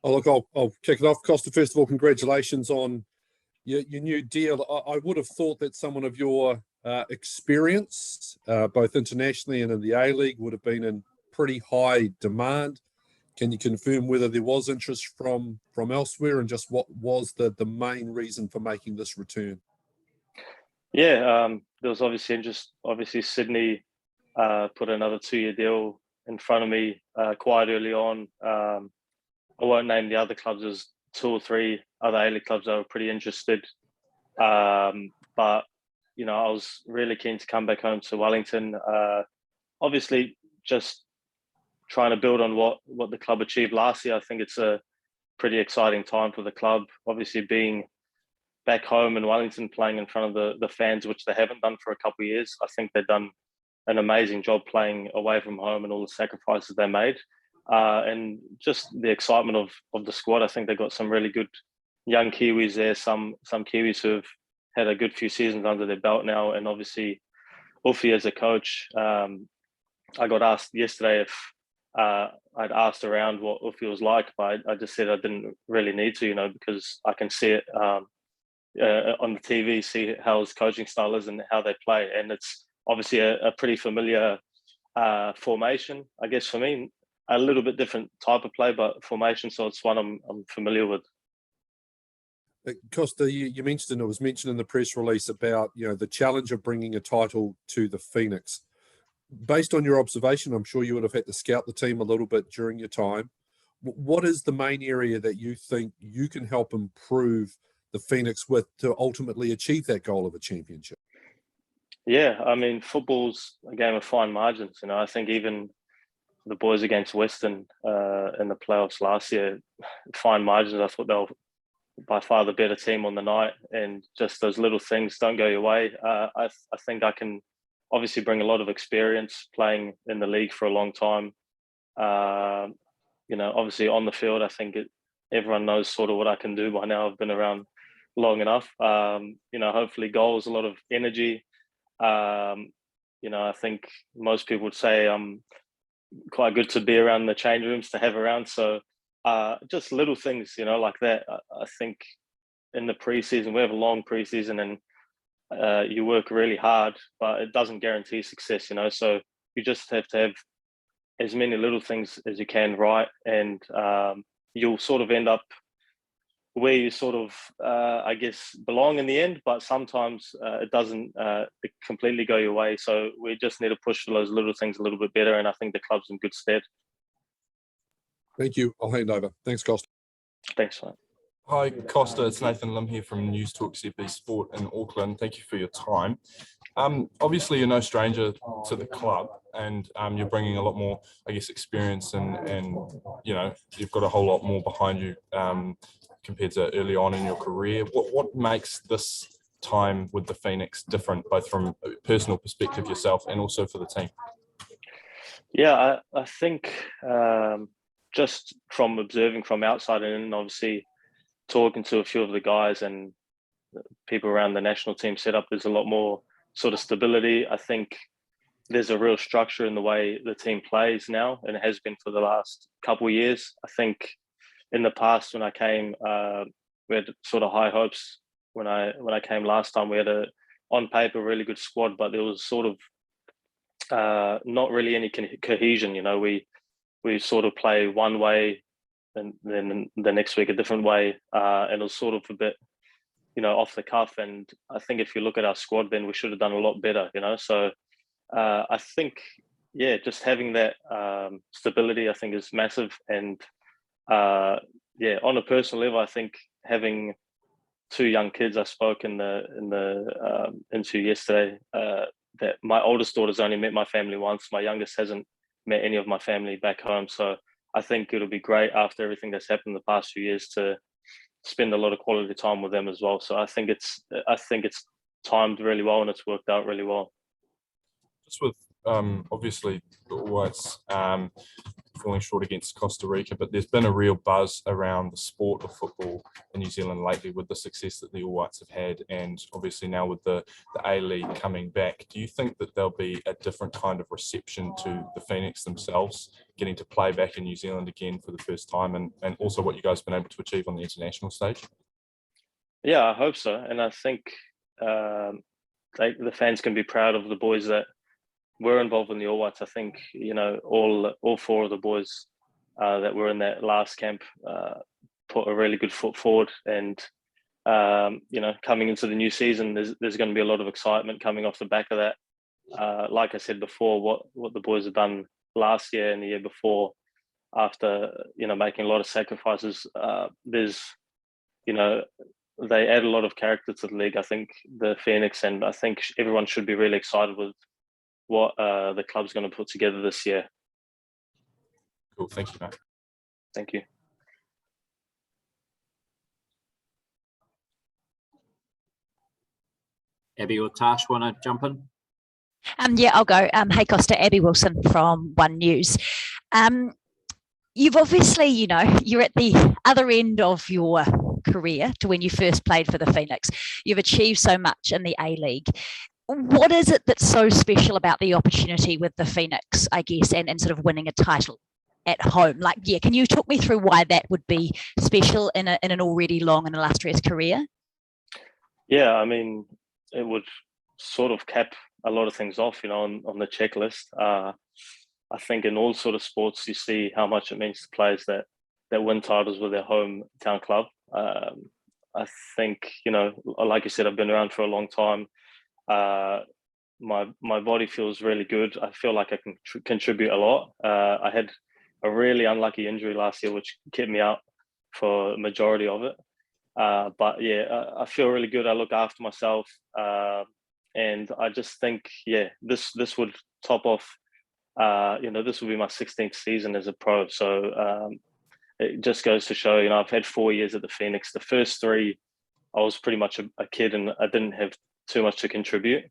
Oh, look, I'll kick it off. Costa, first of all, congratulations on your new deal. I would have thought that someone of your experience, both internationally and in the A-League, would have been in pretty high demand. Can you confirm whether there was interest from elsewhere, and just what was the main reason for making this return? Yeah, there was obviously interest. Obviously, Sydney put another 2-year deal in front of me quite early on. I won't name the other clubs. There's 2 or 3 other A-League clubs that were pretty interested. But, you know, I was really keen to come back home to Wellington. Obviously, just trying to build on what the club achieved last year. I think it's a pretty exciting time for the club. Obviously, being back home in Wellington, playing in front of the fans, which they haven't done for a couple of years. I think they've done an amazing job playing away from home and all the sacrifices they made. And just the excitement of the squad. I think they've got some really good young Kiwis there, some Kiwis who've had a good few seasons under their belt now. And obviously, Uffy as a coach, I got asked yesterday if I'd asked around what Uffy was like, but I just said I didn't really need to, you know, because I can see it on the TV, see how his coaching style is and how they play. And it's obviously a pretty familiar formation, I guess, for me. A little bit different type of play, but formation, so it's one I'm familiar with. Costa, you mentioned, and it was mentioned in the press release about, you know, the challenge of bringing a title to the Phoenix. Based on your observation, I'm sure you would have had to scout the team a little bit during your time. What is the main area that you think you can help improve the Phoenix with to ultimately achieve that goal of a championship? Yeah, I mean, football's a game of fine margins. You know, I think even the boys against Western in the playoffs last year, fine margins. I thought they were by far the better team on the night, and just those little things don't go your way. I think I can obviously bring a lot of experience playing in the league for a long time. You know, obviously on the field, I think everyone knows sort of what I can do by now. I've been around long enough. You know, hopefully goals, a lot of energy. You know, I think most people would say I'm quite good to be around the change rooms to have around. So just little things, you know, like that. I think in the preseason, we have a long preseason and you work really hard, but it doesn't guarantee success, you know. So you just have to have as many little things as you can right, and you'll sort of end up where you sort of, I guess, belong in the end, but sometimes it doesn't completely go your way. So we just need to push those little things a little bit better, and I think the club's in good stead. Thank you. I'll hand over. Thanks, Costa. Thanks, mate. Hi, Costa. It's Nathan Lim here from News Talk CB Sport in Auckland. Thank you for your time. Obviously, you're no stranger to the club, and you're bringing a lot more, I guess, experience, and you know, you've got a whole lot more behind you compared to early on in your career. What makes this time with the Phoenix different, both from a personal perspective yourself and also for the team? Yeah, I think just from observing from outside and obviously talking to a few of the guys and people around the national team setup, there's a lot more sort of stability. I think there's a real structure in the way the team plays now, and it has been for the last couple of years. I think in the past when I came, we had sort of high hopes. When I came last time, we had on paper really good squad, but there was sort of not really any cohesion. You know, we sort of play one way and then the next week a different way, and it was sort of a bit, you know, off the cuff. And I think if you look at our squad, then we should have done a lot better, you know. So I think, yeah, just having that stability, I think, is massive. And yeah, on a personal level, I think having 2 young kids, I spoke in the interview yesterday, that my oldest daughter's only met my family once. My youngest hasn't met any of my family back home. So I think it'll be great after everything that's happened the past few years to spend a lot of quality time with them as well. So I think it's timed really well and it's worked out really well. Just with obviously the Whites, falling short against Costa Rica, but there's been a real buzz around the sport of football in New Zealand lately with the success that the All Whites have had, and obviously now with the ALeague coming back. Do you think that there'll be a different kind of reception to the Phoenix themselves, getting to play back in New Zealand again for the first time, and also what you guys have been able to achieve on the international stage? Yeah, I hope so. And I think the fans can be proud of the boys that were involved in the All Whites. I think, all four of the boys that were in that last camp put a really good foot forward. And, coming into the new season, there's going to be a lot of excitement coming off the back of that. Like I said before, what the boys have done last year and the year before, after, making a lot of sacrifices, they add a lot of character to the league, I think, the Phoenix, and I think everyone should be really excited with what the club's going to put together this year. Cool. Thank you, mate. Thank you. Abby or Tash want to jump in? Yeah, I'll go. Hey, Costa, Abby Wilson from One News. You've obviously, you're at the other end of your career to when you first played for the Phoenix. You've achieved so much in the ALeague. What is it that's so special about the opportunity with the Phoenix, I guess, and sort of winning a title at home? Can you talk me through why that would be special in an already long and illustrious career? Yeah, I mean, it would sort of cap a lot of things off, on the checklist. I think in all sort of sports, you see how much it means to players that win titles with their hometown club. I think, like you said, I've been around for a long time. My body feels really good. I feel like I can contribute a lot. I had a really unlucky injury last year, which kept me out for the majority of it. But yeah, I feel really good. I look after myself. And I just think, this would top off, this will be my 16th season as a pro. So it just goes to show, I've had 4 years at the Phoenix. The first 3, I was pretty much a kid and I didn't have too much to contribute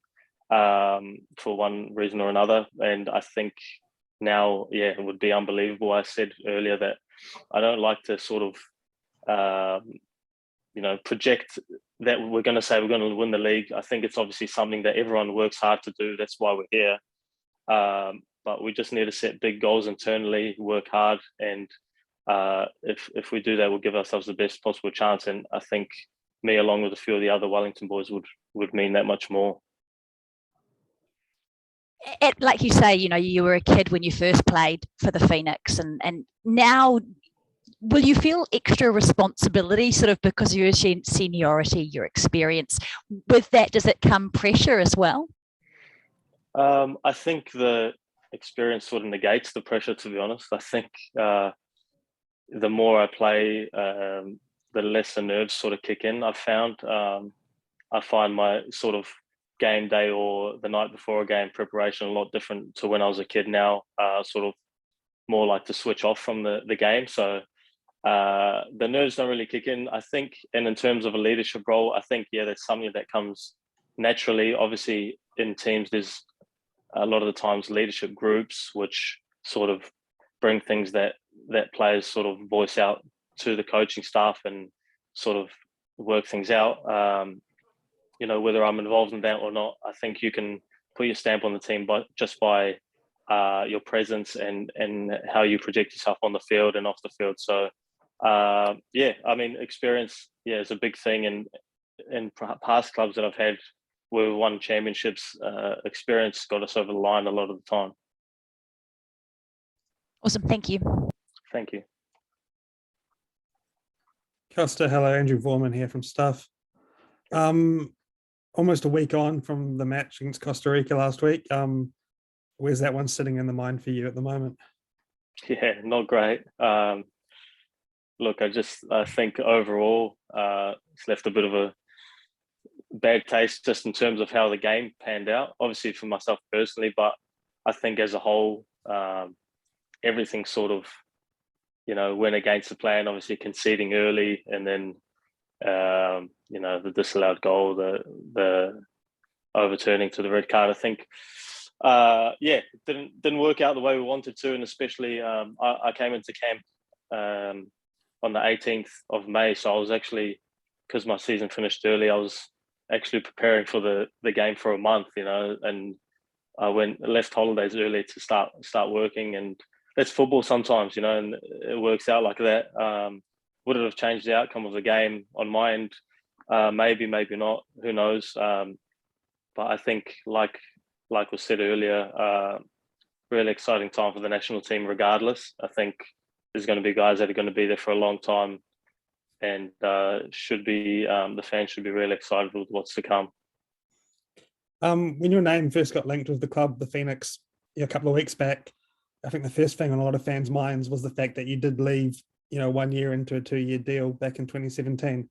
for one reason or another. And I think now, it would be unbelievable. I said earlier that I don't like to sort of, project that we're going to say we're going to win the league. I think it's obviously something that everyone works hard to do. That's why we're here. But we just need to set big goals internally, work hard, and if we do that, we'll give ourselves the best possible chance. And I think me, along with a few of the other Wellington boys, would mean that much more. Like you say, you were a kid when you first played for the Phoenix, and now, will you feel extra responsibility sort of because of your seniority, your experience? With that, does it come pressure as well? I think the experience sort of negates the pressure, to be honest. I think the more I play, the less the nerves sort of kick in. I've found I find my sort of game day or the night before a game preparation a lot different to when I was a kid now, sort of more like to switch off from the game. So the nerves don't really kick in, I think. And in terms of a leadership role, I think, that's something that comes naturally. Obviously, in teams, there's a lot of the times leadership groups, which sort of bring things that players sort of voice out to the coaching staff and sort of work things out. Whether I'm involved in that or not, I think you can put your stamp on the team just by your presence and how you project yourself on the field and off the field. So, I mean, experience, is a big thing. And in past clubs that I've had where we won championships, experience got us over the line a lot of the time. Awesome. Thank you. Thank you. Costa, hello, Andrew Vorman here from Stuff. Almost a week on from the match against Costa Rica last week. Where's that one sitting in the mind for you at the moment? Yeah, not great. Look, I think overall it's left a bit of a bad taste just in terms of how the game panned out, obviously for myself personally, but I think as a whole, everything sort of, went against the plan, obviously conceding early and then, the disallowed goal, the overturning to the red card. I think yeah, didn't work out the way we wanted to, and especially I came into camp on the 18th of May, so I was actually, because my season finished early, I was actually preparing for the game for a month, and I left holidays early to start working, and that's football sometimes, and it works out like that. Would it have changed the outcome of the game on my end? Maybe not. Who knows? But I think, like was said earlier, really exciting time for the national team. Regardless, I think there's going to be guys that are going to be there for a long time, and the fans should be really excited with what's to come. When your name first got linked with the club, the Phoenix, a couple of weeks back, I think the first thing on a lot of fans' minds was the fact that you did leave, 1 year into a 2-year deal back in 2017.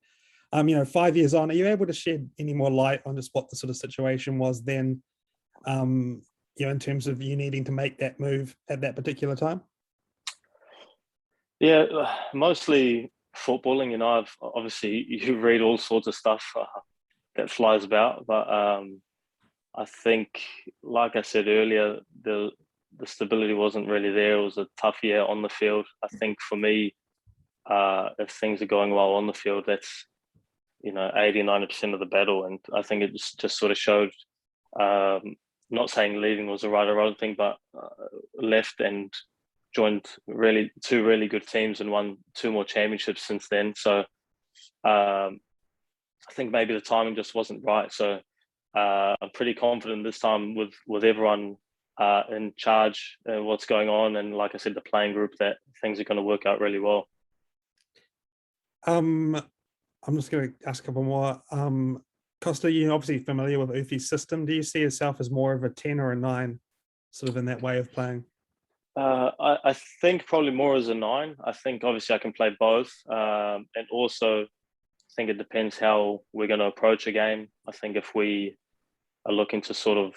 5 years on, are you able to shed any more light on just what the sort of situation was then, in terms of you needing to make that move at that particular time? Yeah, mostly footballing. I've obviously, you read all sorts of stuff that flies about, but I think, like I said earlier, the stability wasn't really there. It was a tough year on the field. I think for me, if things are going well on the field, that's 80-90% of the battle, and I think it just sort of showed. Not saying leaving was the right or wrong thing, but left and joined two really good teams and won 2 more championships since then. So I think maybe the timing just wasn't right. So I'm pretty confident this time with everyone in charge and what's going on, and like I said, the playing group, that things are going to work out really well. I'm just going to ask a couple more. Kosta, you're obviously familiar with Ufi's system. Do you see yourself as more of a 10 or a 9, sort of in that way of playing? I think probably more as a 9. I think obviously I can play both, and also I think it depends how we're going to approach a game. I think if we are looking to sort of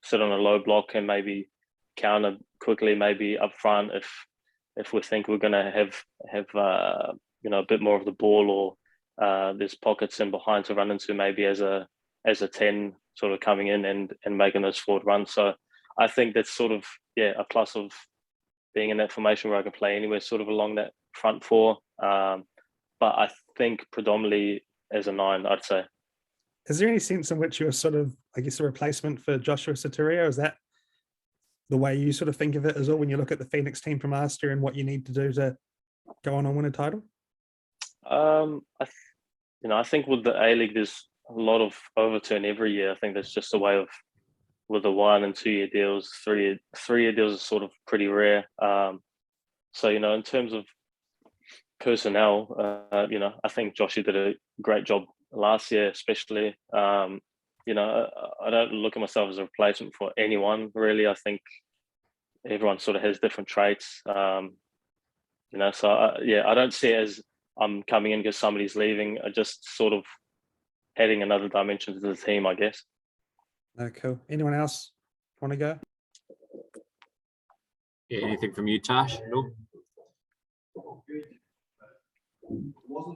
sit on a low block and maybe counter quickly, maybe up front, if we think we're going to have a bit more of the ball, or there's pockets in behind to run into, maybe as a 10 sort of coming in and making those forward runs. So I think that's sort of a plus of being in that formation where I can play anywhere sort of along that front 4. But I think predominantly as a 9, I'd say. Is there any sense in which you're sort of, I guess, a replacement for Joshua Soterio? Is that the way you sort of think of it as well when you look at the Phoenix team from last year and what you need to do to go on and win a title? I think with the A-League, there's a lot of overturn every year. I think that's just a way of, with the 1 and 2 year deals, 3-year deals are sort of pretty rare. So, in terms of personnel, I think Joshy did a great job last year, especially. I don't look at myself as a replacement for anyone, really. I think everyone sort of has different traits. So I don't see it as I'm coming in because somebody's leaving. I just sort of adding another dimension to the team, I guess. Oh, cool. Anyone else want to go? Yeah, anything from you, Tash? No?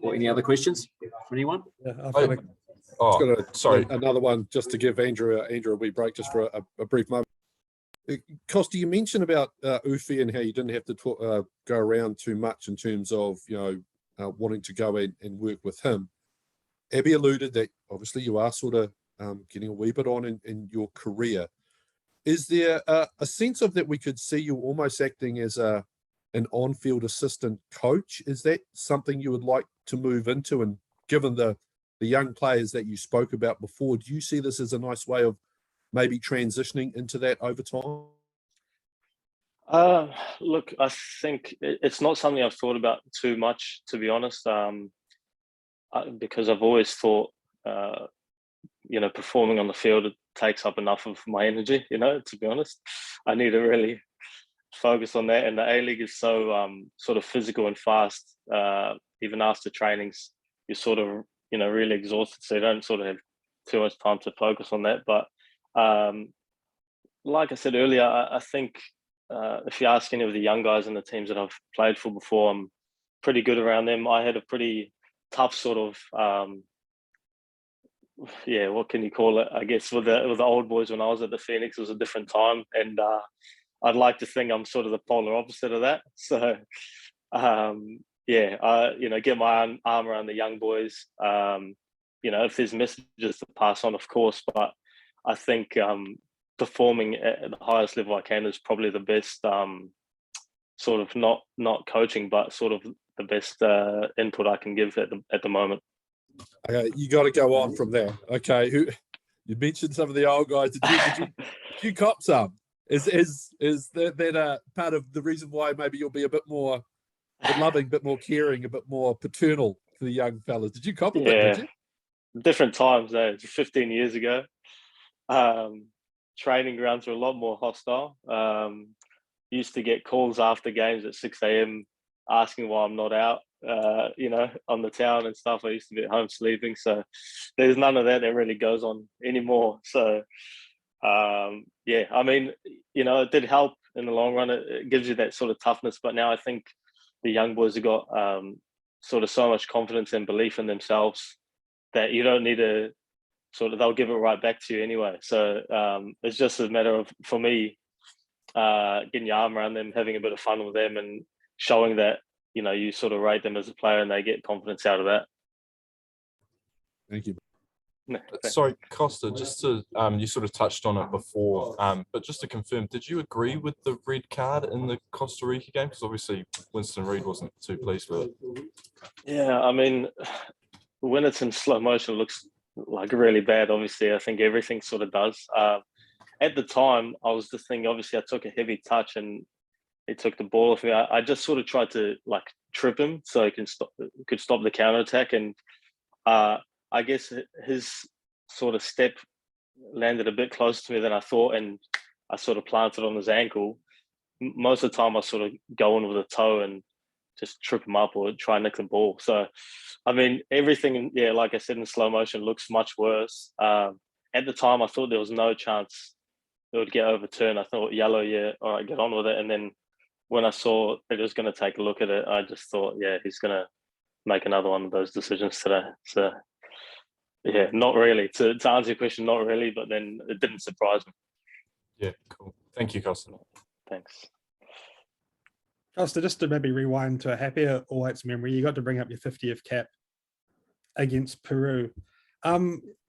Or any other questions from anyone? Yeah, I've got Sorry. Another one, just to give Andrew a wee break just for a brief moment. Kosta, you mentioned about Ufi and how you didn't have to go around too much in terms of wanting to go in and work with him. Abby alluded that obviously you are sort of getting a wee bit on in your career. Is there a sense of that we could see you almost acting as an on-field assistant coach? Is that something you would like to move into? And given the young players that you spoke about before, do you see this as a nice way of maybe transitioning into that over time? Look, I think it's not something I've thought about too much, to be honest, because I've always thought, performing on the field, it takes up enough of my energy, to be honest. I need to really focus on that. And the A-League is so sort of physical and fast. Even after trainings, you're sort of, really exhausted. So you don't sort of have too much time to focus on that. But like I said earlier, I think if you ask any of the young guys in the teams that I've played for before, I'm pretty good around them. I had a pretty tough sort of yeah, what can you call it? I guess with the old boys when I was at the Phoenix, it was a different time, and I'd like to think I'm sort of the polar opposite of that. So, yeah, get my arm around the young boys. If there's messages to pass on, of course, but I think performing at the highest level I can is probably the best sort of not coaching, but sort of the best input I can give at the moment. Okay, you got to go on from there. Okay, you mentioned some of the old guys. Did you cop some? Is that part of the reason why maybe you'll be a bit more loving, a bit more caring, a bit more paternal to the young fellas? Did you cop a bit? Did you? Different times, though. 15 years ago. Training grounds were a lot more hostile. Used to get calls after games at 6 a.m. asking why I'm not out, on the town and stuff. I used to be at home sleeping. So there's none of that really goes on anymore. So, I mean, it did help in the long run. It gives you that sort of toughness. But now I think the young boys have got sort of so much confidence and belief in themselves that you don't need to they'll give it right back to you anyway. So it's just a matter of, for me, getting your arm around them, having a bit of fun with them, and showing that you sort of rate them as a player and they get confidence out of that. Thank you. Sorry, Costa, just to you sort of touched on it before, but just to confirm, did you agree with the red card in the Costa Rica game? Because obviously Winston Reid wasn't too pleased with it. Yeah, I mean, when it's in slow motion, it looks like really bad. Obviously, I think everything sort of does. At the time, I was just thinking, obviously, I took a heavy touch and he took the ball off me. I just sort of tried to trip him so he could stop the counter attack, and I guess his sort of step landed a bit closer to me than I thought, and I sort of planted on his ankle. Most of the time, I sort of go in with a toe and just trip him up or try and nick the ball. So, I mean, everything, like I said, in slow motion looks much worse. At the time, I thought there was no chance it would get overturned. I thought, yellow, yeah, all right, get on with it. And then when I saw it was going to take a look at it, I just thought, yeah, he's going to make another one of those decisions today. So, yeah, not really. To answer your question, not really, but then it didn't surprise me. Yeah, cool. Thank you, Costa. Thanks. Costa, just to maybe rewind to a happier All Whites memory, you got to bring up your 50th cap against Peru.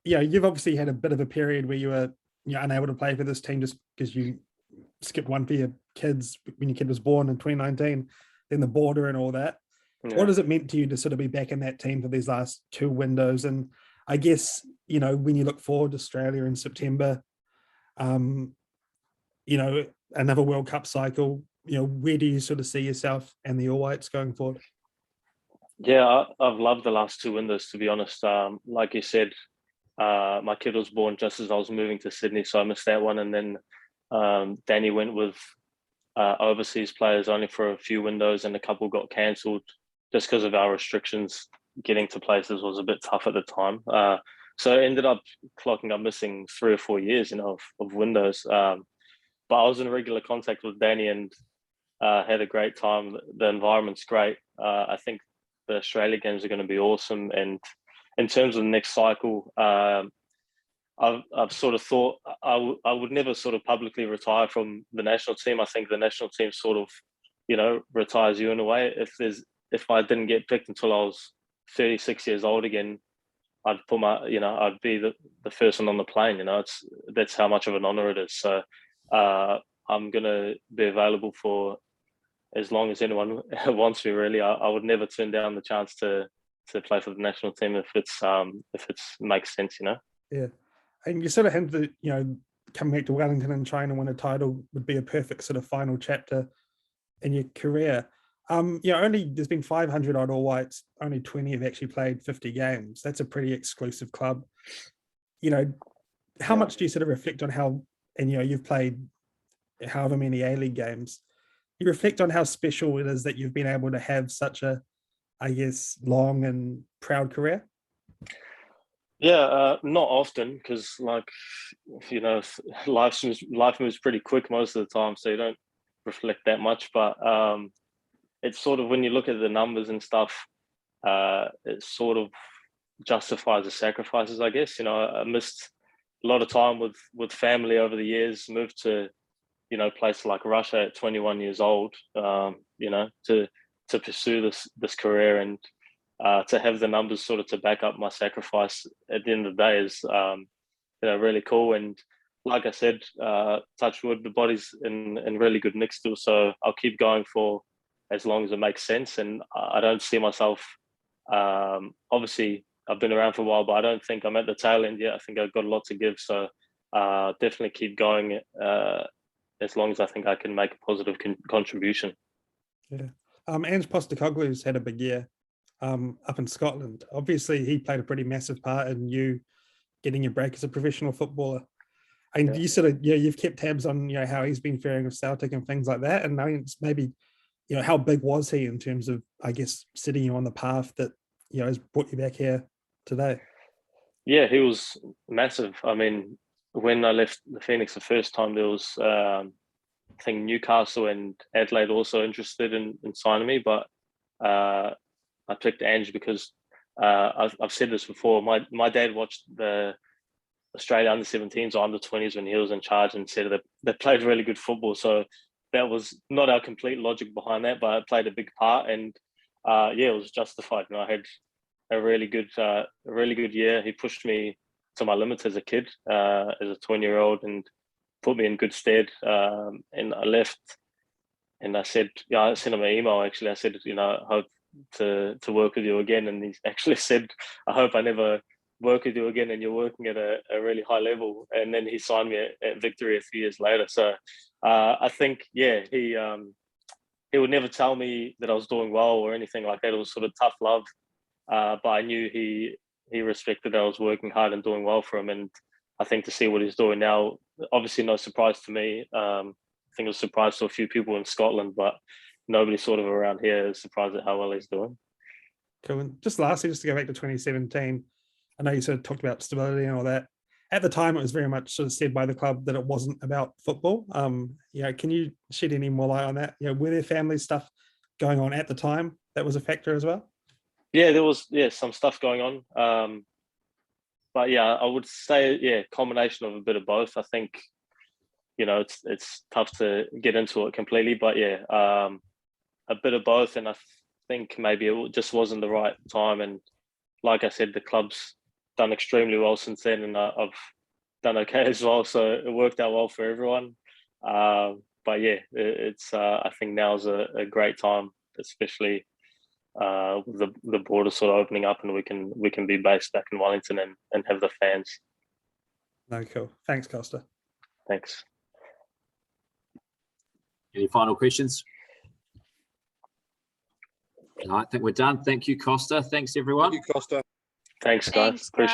You've obviously had a bit of a period where you were unable to play for this team just because you skipped one for your kids when your kid was born in 2019, then the border and all that. Yeah. What has it meant to you to sort of be back in that team for these last two windows? And I guess, when you look forward to Australia in September, another World Cup cycle, where do you sort of see yourself and the All Whites going forward? Yeah, I've loved the last two windows, to be honest. Like you said, my kid was born just as I was moving to Sydney, so I missed that one. And then Danny went with overseas players only for a few windows, and a couple got cancelled just because of our restrictions. Getting to places was a bit tough at the time. So I ended up clocking up missing 3 or 4 years, of windows. But I was in regular contact with Danny and had a great time. The environment's great. I think the Australia games are going to be awesome. And in terms of the next cycle, I've sort of thought I would never sort of publicly retire from the national team. I think the national team sort of, retires you in a way. If I didn't get picked until I was 36 years old again, I'd put I'd be the first one on the plane. That's how much of an honor it is. So I'm going to be available for as long as anyone wants me, really. I would never turn down the chance to play for the national team if it makes sense, Yeah. And you sort of hinted that, coming back to Wellington and trying to win a title would be a perfect sort of final chapter in your career. There's been 500 odd All Whites, only 20 have actually played 50 games. That's a pretty exclusive club. How much do you sort of reflect on how, and you've played however many A-League games, you reflect on how special it is that you've been able to have such a, I guess, long and proud career? Yeah, not often, because life moves pretty quick most of the time, so you don't reflect that much. But it's sort of, when you look at the numbers and stuff, it's sort of justifies the sacrifices, I guess. I missed a lot of time with family over the years, moved to, places like Russia at 21 years old, to pursue this career, and to have the numbers sort of to back up my sacrifice at the end of the day is, really cool. And like I said, touch wood, the body's in really good nick still. So I'll keep going for as long as it makes sense. And I don't see myself, obviously I've been around for a while, but I don't think I'm at the tail end yet. I think I've got a lot to give. So definitely keep going as long as I think I can make a positive contribution. Yeah. Ange Postecoglou's had a big year up in Scotland. Obviously, he played a pretty massive part in you getting your break as a professional footballer. And you sort of, you've kept tabs on, how he's been faring with Celtic and things like that. And I mean, maybe, how big was he in terms of, I guess, setting you on the path that, has brought you back here today? Yeah, he was massive. I mean, when I left the Phoenix the first time, there was, I think Newcastle and Adelaide also interested in signing me, but I picked Ange because I've said this before. My dad watched the Australia under-17s or under-20s when he was in charge and said that they played really good football. So that was not our complete logic behind that, but it played a big part. And it was justified. I had a really good year. He pushed me to my limits as a kid, as a 20-year-old, and put me in good stead. And I left, and I said, I sent him an email actually. I said, I hope to work with you again. And he actually said, I hope I never work with you again and you're working at a really high level. And then he signed me at Victory a few years later. So I think, he would never tell me that I was doing well or anything like that. It was sort of tough love. But I knew he respected that I was working hard and doing well for him. And I think to see what he's doing now, obviously no surprise to me. I think it was a surprise to a few people in Scotland, but nobody sort of around here is surprised at how well he's doing. Cool. And just lastly, just to go back to 2017, I know you sort of talked about stability and all that. At the time, it was very much sort of said by the club that it wasn't about football. Can you shed any more light on that? Were there family stuff going on at the time that was a factor as well? Yeah, there was some stuff going on. But I would say combination of a bit of both. I think it's tough to get into it completely, but a bit of both. And I think maybe it just wasn't the right time. And like I said, the club's done extremely well since then, and I've done okay as well. So it worked out well for everyone. But it's I think now's a great time, especially with the border sort of opening up, and we can be based back in Wellington and have the fans. No, cool. Thanks, Kosta. Thanks. Any final questions? No, I think we're done. Thank you, Kosta. Thanks, everyone. Thank you, Costa. Thanks, guys. Appreciate it.